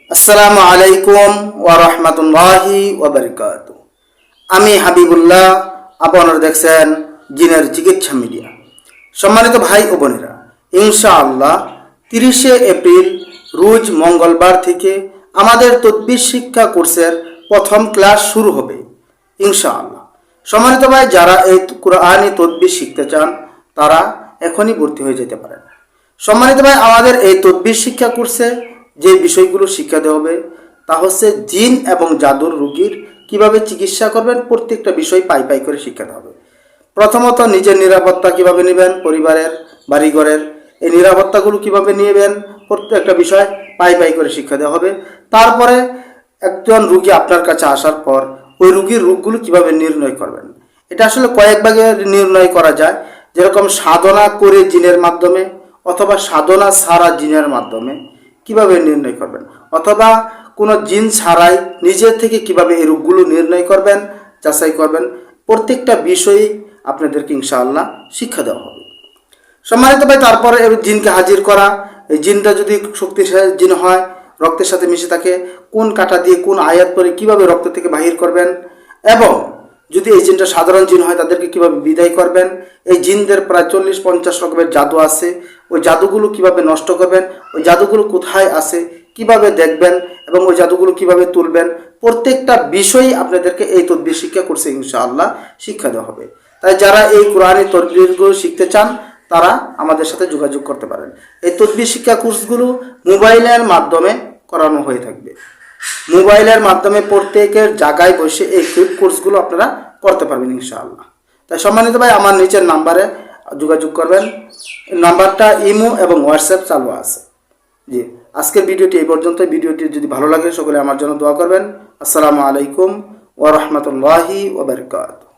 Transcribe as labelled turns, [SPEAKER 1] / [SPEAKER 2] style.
[SPEAKER 1] আসসালামু আলাইকুম ওয়া রাহমাতুল্লাহি ওয়া বারাকাতুহু। আমি হাবিবুল্লাহ, আপনারা দেখছেন জিনের চিকিৎসা মিডিয়া। সম্মানিত ভাই ও বোনেরা, ইনশাআল্লাহ 30শে এপ্রিল রোজ মঙ্গলবার থেকে আমাদের তদবির শিক্ষা কোর্সের প্রথম ক্লাস শুরু হবে ইনশাআল্লাহ। সম্মানিত ভাই, যারা এই কুরআনি তদবির শিখতে চান তারা এখনই ভর্তি হয়ে যেতে পারেন। সম্মানিত ভাই, আমাদের এই তদবির শিক্ষা কোর্সে যে বিষয়গুলো শিক্ষা দেওয়া হবে তা হচ্ছে জিন এবং জাদুর রোগীর কিভাবে চিকিৎসা করবেন, প্রত্যেকটা বিষয় পাই পাই করে শিক্ষা দেওয়া হবে। প্রথমত নিজের নিরাপত্তা কিভাবে নেবেন, পরিবারের বাড়িঘরের এই নিরাপত্তাগুলো কিভাবে নেবেন, প্রত্যেকটা বিষয় পাই পাই করে শিক্ষা দেওয়া হবে। তারপরে একজন রোগী আপনার কাছে আসার পর ওই রোগীর রোগগুলো কিভাবে নির্ণয় করবেন। এটা আসলে কয়েক ভাগে নির্ণয় করা যায়, যেরকম সাধনা করে জিনের মাধ্যমে অথবা সাধনা ছাড়া জিনের মাধ্যমে কিভাবে নির্ণয় করবেন, অথবা কোনো জিন ছাড়াই নিজের থেকে কিভাবে এই রোগগুলো নির্ণয় করবেন, যাচাই করবেন। প্রত্যেকটা বিষয়ে আপনাদেরকে ইনশাআল্লাহ শিক্ষা দেওয়া হবে। সম্মানিত ভাই, তারপরে জিনকে হাজির করা, এই জিনটা যদি শক্তিশালী জিন হয়, রক্তের সাথে মিশে থাকে, কোন কাঁটা দিয়ে কোন আয়াত পরে কিভাবে রক্ত থেকে বাহির করবেন, এবং যদি এই জিনটা সাধারণ জিন হয় তাদেরকে কিভাবে বিদায় করবেন। এই জিনদের প্রায় 40-50 রকমের জাদু আছে, ওই জাদুগুলো কিভাবে নষ্ট করবেন, ওই জাদুগুলো কোথায় আছে কিভাবে দেখবেন, এবং ওই জাদুগুলো কিভাবে তুলবেন, প্রত্যেকটা বিষয়ই আপনাদেরকে এই তদবির শিক্ষা কোর্সে ইনশাআল্লাহ শিক্ষা দেওয়া হবে। তাই যারা এই কোরআনি তদবিরগুলো শিখতে চান তারা আমাদের সাথে যোগাযোগ করতে পারেন। এই তদবির শিক্ষা কোর্সগুলো মোবাইলের মাধ্যমে করানো হয়ে থাকবে। মোবাইলের মাধ্যমে প্রত্যেকের জায়গায় বসে এই কোর্সগুলো আপনারা করতে পারবেন ইনশাআল্লাহ। তাই সম্মানিত ভাই, আমার নিচের নাম্বারে যোগাযোগ করবেন। নাম্বারটা ইমো এবং হোয়াটসঅ্যাপ চালু আছে। জি, আজকের ভিডিওটি এই পর্যন্ত। ভিডিওটি যদি ভালো লাগে সকলে আমার জন্য দোয়া করবেন। আসসালামু আলাইকুম ওয়া রাহমাতুল্লাহি ওয়া বারাকাতুহু।